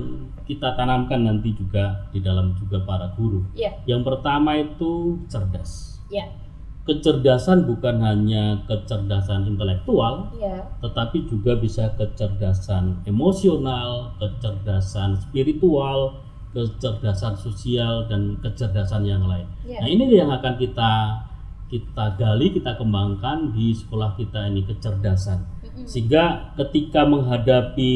[SPEAKER 4] kita tanamkan nanti juga di dalam juga para guru. Yang pertama itu cerdas. Kecerdasan bukan hanya kecerdasan intelektual, tetapi juga bisa kecerdasan emosional, kecerdasan spiritual, kecerdasan sosial, dan kecerdasan yang lain. Nah, ini yang akan kita gali, kita kembangkan di sekolah kita ini, kecerdasan. Sehingga ketika menghadapi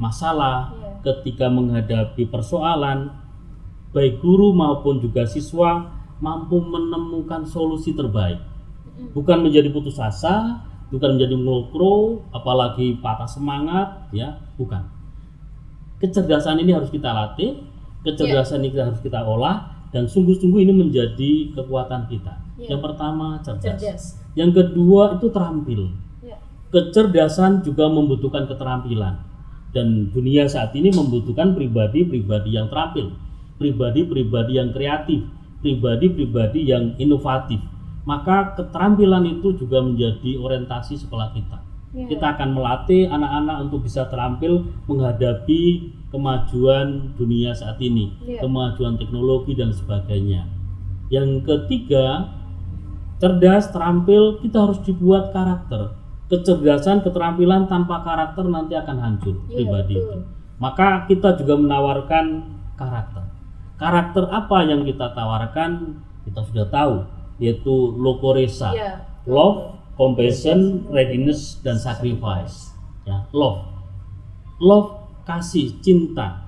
[SPEAKER 4] masalah, ketika menghadapi persoalan, baik guru maupun juga siswa mampu menemukan solusi terbaik, bukan menjadi putus asa, bukan menjadi ngelokro, apalagi patah semangat, ya, bukan. Kecerdasan ini harus kita latih, kecerdasan ini harus kita olah, dan sungguh-sungguh ini menjadi kekuatan kita. Yang pertama cerdas. Yang kedua itu terampil. Kecerdasan juga membutuhkan keterampilan, dan dunia saat ini membutuhkan pribadi-pribadi yang terampil, pribadi-pribadi yang kreatif, pribadi-pribadi yang inovatif. Maka keterampilan itu juga menjadi orientasi sekolah kita. Kita akan melatih anak-anak untuk bisa terampil menghadapi kemajuan dunia saat ini, kemajuan teknologi dan sebagainya. Yang ketiga, cerdas, terampil, kita harus dibuat karakter. Kecerdasan, keterampilan tanpa karakter nanti akan hancur pribadi itu. Maka kita juga menawarkan karakter. Karakter apa yang kita tawarkan? Kita sudah tahu, yaitu Lokoresa, love, compassion, readiness, dan sacrifice. Ya, love, kasih, cinta.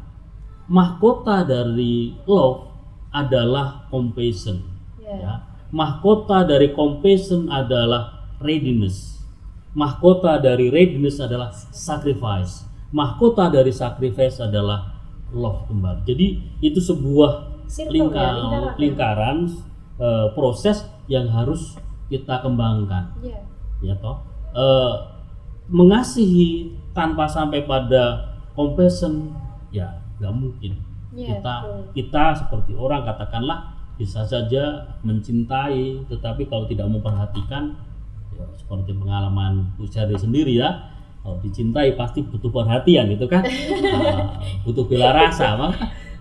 [SPEAKER 4] Mahkota dari love adalah compassion. Ya. Mahkota dari compassion adalah readiness. mahkota dari readiness adalah sacrifice. Mahkota dari sacrifice adalah love kembali. Jadi itu sebuah
[SPEAKER 1] Circle
[SPEAKER 4] lingkaran proses yang harus kita kembangkan.
[SPEAKER 1] Iya.
[SPEAKER 4] Ya toh. Mengasihi tanpa sampai pada compassion ya nggak mungkin.
[SPEAKER 1] Iya,
[SPEAKER 4] Kita seperti orang katakanlah bisa saja mencintai, tetapi kalau tidak memperhatikan, ya seperti pengalaman Bu Syari sendiri ya, kalau dicintai pasti butuh perhatian gitu kan, butuh bela rasa.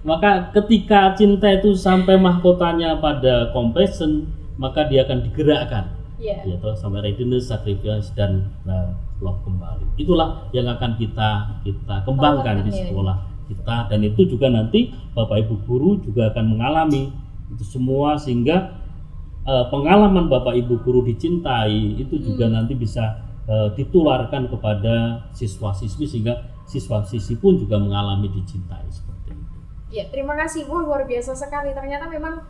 [SPEAKER 4] Maka ketika cinta itu sampai mahkotanya pada compassion, maka dia akan digerakkan, ya toh, sampai readiness, sacrifice dan love kembali. Itulah yang akan kita kembangkan di sekolah kita, dan itu juga nanti Bapak Ibu guru juga akan mengalami itu semua, sehingga pengalaman Bapak Ibu guru dicintai itu juga nanti bisa ditularkan kepada siswa-siswi, sehingga siswa-siswi pun juga mengalami dicintai seperti itu.
[SPEAKER 1] Ya, terima kasih Bu, luar biasa sekali. Ternyata memang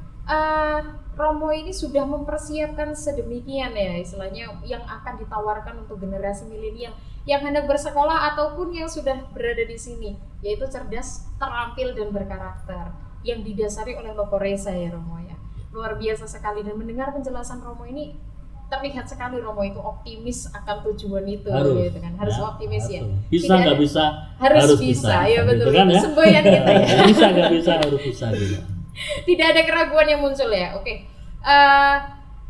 [SPEAKER 1] Romo ini sudah mempersiapkan sedemikian ya, istilahnya yang akan ditawarkan untuk generasi milenial yang hendak bersekolah ataupun yang sudah berada di sini, yaitu cerdas, terampil dan berkarakter, yang didasari oleh Lokoresa ya Romo ya. Luar biasa sekali, dan mendengar penjelasan Romo ini terlihat sekali Romo itu optimis akan tujuan itu, gitu kan. Harus ya, optimis ya.
[SPEAKER 4] Bisa nggak bisa?
[SPEAKER 1] Harus bisa. Ya betul. Gitu kan, itu ya? Semboyan kita ya.
[SPEAKER 4] Bisa nggak bisa? Harus bisa gitu.
[SPEAKER 1] Tidak ada keraguan yang muncul ya. Oke.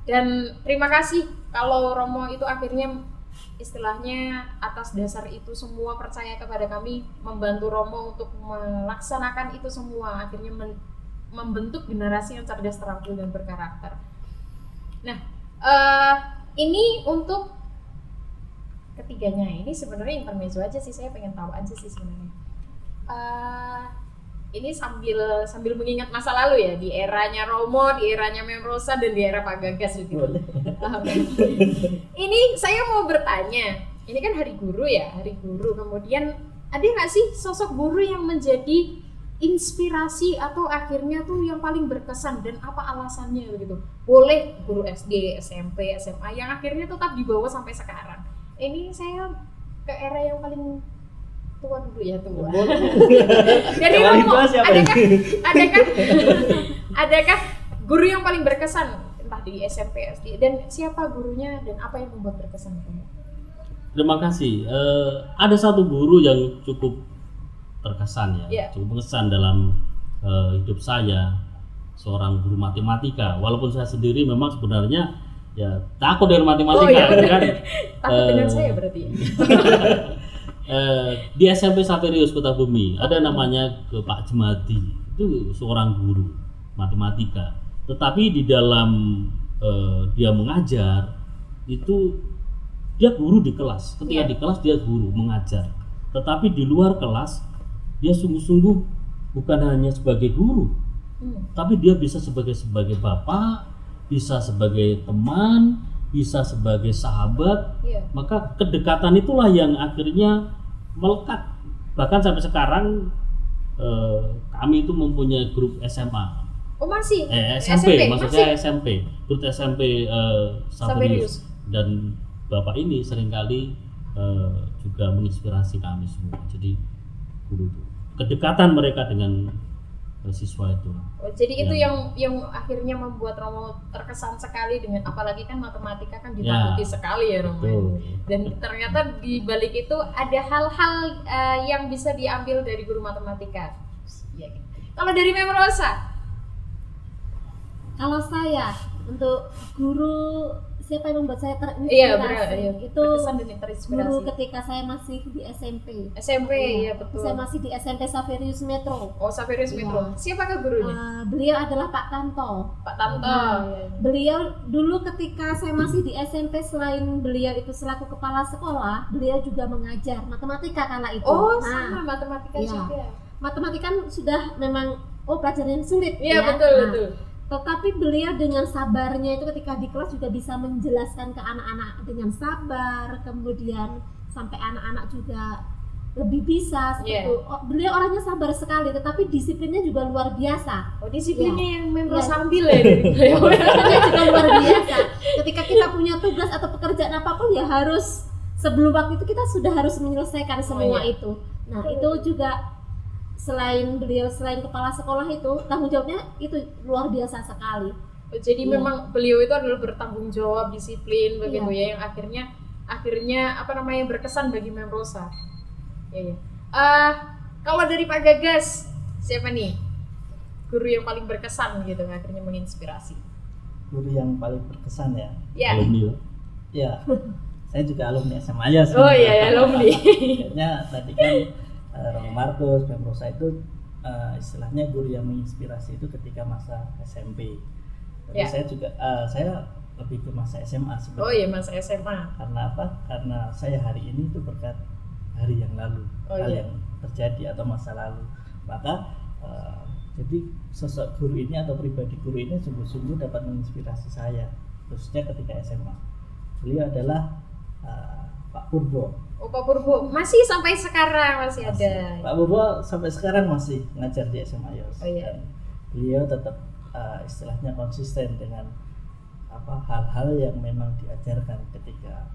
[SPEAKER 1] Dan terima kasih kalau Romo itu akhirnya istilahnya atas dasar itu semua percaya kepada kami, membantu Romo untuk melaksanakan itu semua, akhirnya membentuk generasi yang cerdas, terampil dan berkarakter. Nah, ini untuk ketiganya ini sebenarnya intermezzo aja sih, saya pengen tahu aja sih sebenarnya. Ini sambil mengingat masa lalu ya, di eranya Romo, di eranya Mem Rosa, dan di era Pak Gagas gitu. Ini saya mau bertanya, ini kan Hari Guru ya, Hari Guru. Kemudian ada nggak sih sosok guru yang menjadi inspirasi atau akhirnya tuh yang paling berkesan, dan apa alasannya begitu? Boleh guru SD, SMP, SMA yang akhirnya tetap dibawa sampai sekarang. Ini saya ke era yang paling tua dulu ya, tua. Jadi Romo, adakah guru yang paling berkesan entah di SMP, SD, dan siapa gurunya dan apa yang membuat berkesan Romo?
[SPEAKER 4] Terima kasih. Ada satu guru yang cukup terkesan ya, cukup berkesan dalam hidup saya, seorang guru matematika. Walaupun saya sendiri memang sebenarnya ya takut dengan matematika, kan?
[SPEAKER 1] Takut dengan saya berarti.
[SPEAKER 4] Di SMP Saverius Kota Bumi ada namanya Pak Jemadi, itu seorang guru matematika. Tetapi di dalam dia mengajar itu dia guru di kelas. Ketika di kelas dia guru mengajar. Tetapi di luar kelas dia sungguh-sungguh bukan hanya sebagai guru, tapi dia bisa sebagai bapak, bisa sebagai teman, bisa sebagai sahabat. Maka kedekatan itulah yang akhirnya melekat. Bahkan sampai sekarang kami itu mempunyai grup SMA.
[SPEAKER 1] Oh masih?
[SPEAKER 4] SMP, maksudnya SMP. Grup SMP Saverius. Dan bapak ini seringkali juga menginspirasi kami semua. Jadi guru itu, kedekatan mereka dengan siswa itu.
[SPEAKER 1] Oh, jadi itu yang akhirnya membuat Romo terkesan sekali dengan, apalagi kan matematika kan ditakuti sekali ya Romo.
[SPEAKER 4] Betul.
[SPEAKER 1] Dan ternyata di balik itu ada hal-hal yang bisa diambil dari guru matematika. Ya, gitu. Kalau dari Mem Rosa?
[SPEAKER 2] Kalau saya untuk guru, siapa yang membuat saya terinspirasi? Itu guru ketika saya masih di SMP.
[SPEAKER 1] Ya betul.
[SPEAKER 2] Saya masih di SMP Saverius Metro.
[SPEAKER 1] Oh, Saverius Metro. Siapakah gurunya?
[SPEAKER 2] Beliau adalah Pak Tanto.
[SPEAKER 1] Pak Tanto.
[SPEAKER 2] Beliau dulu ketika saya masih di SMP, selain beliau itu selaku kepala sekolah, beliau juga mengajar matematika kala itu.
[SPEAKER 1] Oh, sama matematika juga.
[SPEAKER 2] Matematika kan sudah memang pelajaran yang sulit.
[SPEAKER 1] Iya, betul.
[SPEAKER 2] Tetapi beliau dengan sabarnya itu ketika di kelas juga bisa menjelaskan ke anak-anak dengan sabar, kemudian sampai anak-anak juga lebih bisa seperti itu. Beliau orangnya sabar sekali, tetapi disiplinnya juga luar biasa.
[SPEAKER 1] Oh, disiplinnya yang Mem Rosa ambil ya.
[SPEAKER 2] Disiplinnya juga luar biasa. Ketika kita punya tugas atau pekerjaan apapun ya harus sebelum waktu itu kita sudah harus menyelesaikan semua
[SPEAKER 1] iya.
[SPEAKER 2] itu. Nah, itu juga selain kepala sekolah itu tanggung jawabnya itu luar biasa sekali.
[SPEAKER 1] Jadi
[SPEAKER 2] Iya.
[SPEAKER 1] memang beliau itu adalah bertanggung jawab, disiplin begitu
[SPEAKER 2] Iya.
[SPEAKER 1] ya, yang akhirnya berkesan bagi Mem Rosa. Ya. Kalau dari Pak Gagas, siapa nih guru yang paling berkesan gitu, akhirnya menginspirasi?
[SPEAKER 3] Guru yang paling berkesan ya.
[SPEAKER 1] Ya.
[SPEAKER 4] Alumni.
[SPEAKER 3] Ya, saya juga alumni SMA ya.
[SPEAKER 1] Oh iya, alumni.
[SPEAKER 3] Kayaknya tadi kan Romo Markus, Mem Rosa itu istilahnya guru yang menginspirasi itu ketika masa SMP. Tapi
[SPEAKER 1] Ya.
[SPEAKER 3] saya lebih ke masa SMA sebenarnya.
[SPEAKER 1] Oh iya, masa SMA.
[SPEAKER 3] Karena apa? Karena saya hari ini itu berkat hari yang lalu, hal
[SPEAKER 1] iya.
[SPEAKER 3] yang terjadi atau masa lalu. Maka jadi sosok guru ini atau pribadi guru ini sungguh-sungguh dapat menginspirasi saya, khususnya ketika SMA. Beliau adalah Pak Purbo.
[SPEAKER 1] Oh, Pak Purbo masih sampai sekarang masih ada.
[SPEAKER 3] Pak Purbo sampai sekarang masih ngajar di SMA Yos.
[SPEAKER 1] Oh, iya.
[SPEAKER 3] Dan beliau tetap istilahnya konsisten dengan hal-hal yang memang diajarkan ketika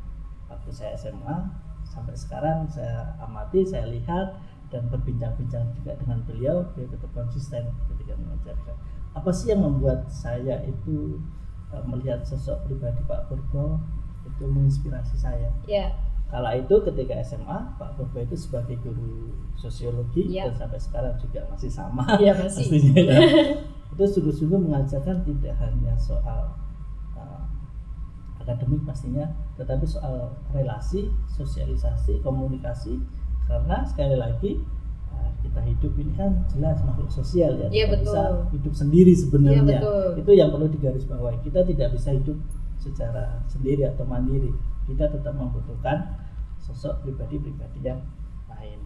[SPEAKER 3] waktu saya SMA sampai sekarang. Saya amati, saya lihat dan berbincang-bincang juga dengan beliau tetap konsisten ketika mengajarkan. Apa sih yang membuat saya itu melihat sosok pribadi Pak Purbo itu menginspirasi saya?
[SPEAKER 1] Ya.
[SPEAKER 3] Kala itu ketika SMA, Pak Purbo itu sebagai guru sosiologi
[SPEAKER 1] Ya.
[SPEAKER 3] dan sampai sekarang juga masih sama.
[SPEAKER 1] Iya, masih.
[SPEAKER 3] Pastinya, ya. Itu sungguh-sungguh mengajarkan tidak hanya soal akademik pastinya, tetapi soal relasi, sosialisasi, komunikasi. Karena sekali lagi kita hidup ini kan jelas makhluk sosial ya,
[SPEAKER 1] Iya,
[SPEAKER 3] tidak
[SPEAKER 1] betul.
[SPEAKER 3] bisa hidup sendiri sebenarnya.
[SPEAKER 1] Iya, betul.
[SPEAKER 3] Itu yang perlu digarisbawahi. Kita tidak bisa hidup secara sendiri atau mandiri. Kita tetap membutuhkan sosok pribadi-pribadi yang lain.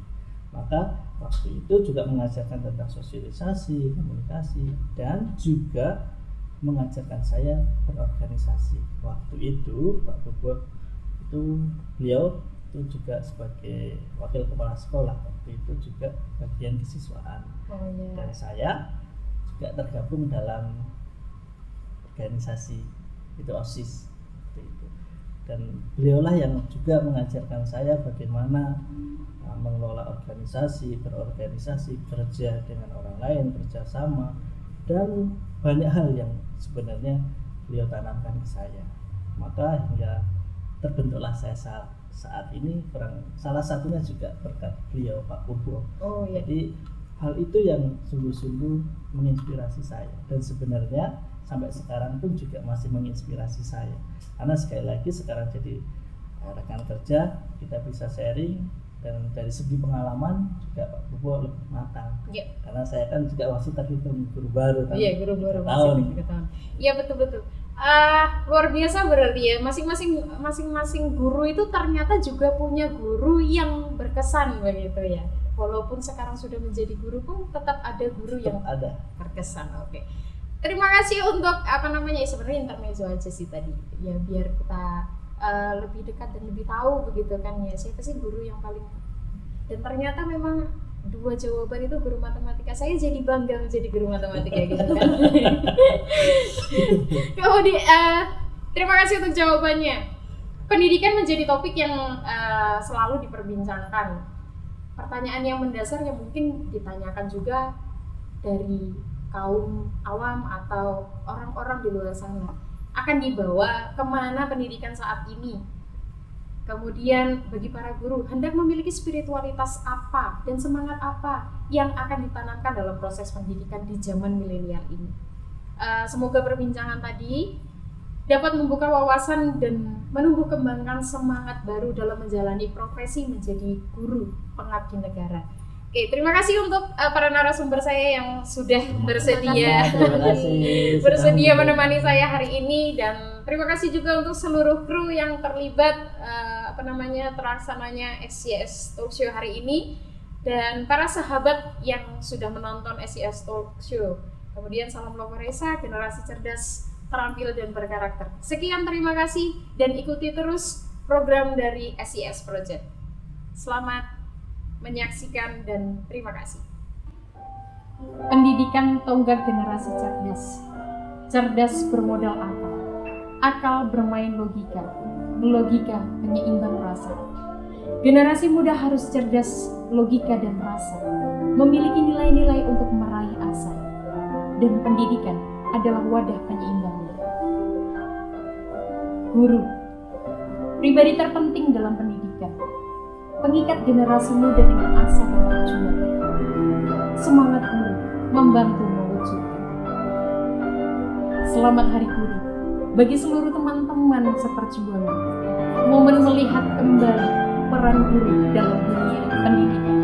[SPEAKER 3] Maka waktu itu juga mengajarkan tentang sosialisasi, komunikasi, dan juga mengajarkan saya berorganisasi. Waktu itu Pak Purbo itu beliau itu juga sebagai wakil kepala sekolah, waktu itu juga bagian kesiswaan.
[SPEAKER 1] Oh iya.
[SPEAKER 3] Dan saya juga tergabung dalam organisasi itu OSIS seperti itu. Dan beliaulah yang juga mengajarkan saya bagaimana mengelola organisasi, berorganisasi, kerja dengan orang lain, kerjasama, dan banyak hal yang sebenarnya beliau tanamkan ke saya. Maka hingga terbentuklah saya saat ini, salah satunya juga berkat beliau Pak Purbo.
[SPEAKER 1] Oh iya.
[SPEAKER 3] Jadi hal itu yang sungguh-sungguh menginspirasi saya, dan sebenarnya sampai sekarang pun juga masih menginspirasi saya. Karena sekali lagi sekarang jadi rekan kerja, kita bisa sharing, dan dari segi pengalaman juga Pak Purbo lebih matang.
[SPEAKER 1] Iya.
[SPEAKER 3] Karena saya kan juga masih terhitung guru baru kan.
[SPEAKER 1] Iya, guru baru
[SPEAKER 3] 3 tahun.
[SPEAKER 1] masih 3 tahun. Iya, betul. Luar biasa berarti ya, masing-masing guru itu ternyata juga punya guru yang berkesan begitu ya. Walaupun sekarang sudah menjadi guru pun tetap ada guru yang
[SPEAKER 3] ada
[SPEAKER 1] berkesan. Oke. Terima kasih untuk sebenarnya intermezzo aja sih tadi. Ya biar kita lebih dekat dan lebih tahu begitu kan ya, siapa sih guru yang paling, dan ternyata memang 2 jawaban itu guru matematika. Saya jadi bangga menjadi guru matematika gitu kan. Kemudian terima kasih untuk jawabannya. Pendidikan menjadi topik yang selalu diperbincangkan. Pertanyaan yang mendasar yang mungkin ditanyakan juga dari kaum awam atau orang-orang di luar sana, akan dibawa kemana pendidikan saat ini? Kemudian bagi para guru, hendak memiliki spiritualitas apa dan semangat apa yang akan ditanamkan dalam proses pendidikan di zaman milenial ini? Semoga perbincangan tadi dapat membuka wawasan dan menumbuh kembangkan semangat baru dalam menjalani profesi menjadi guru pengabdi negara. Oke, terima kasih untuk para narasumber saya yang sudah bersedia bersedia menemani saya hari ini, dan terima kasih juga untuk seluruh kru yang terlibat terlaksananya SCS Talk Show hari ini, dan para sahabat yang sudah menonton SCS Talk Show. Kemudian salam Lokoresa, generasi cerdas, terampil dan berkarakter. Sekian, terima kasih, dan ikuti terus program dari SCS Project. Selamat menyaksikan dan terima kasih. Pendidikan tonggak generasi cerdas. Cerdas bermodal apa? akal bermain logika, logika penyeimbang rasa. Generasi muda harus cerdas logika dan rasa, memiliki nilai-nilai untuk meraih asa, dan pendidikan adalah wadah penyeimbangnya. Guru, pribadi terpenting dalam pendidikan, pengikat generasi muda dengan asa dan tujuan. Semangat guru membantu mewujudkan. Selamat Hari Guru bagi seluruh teman-teman seperjuangan. Momen melihat kembali peran guru dalam dunia pendidikan.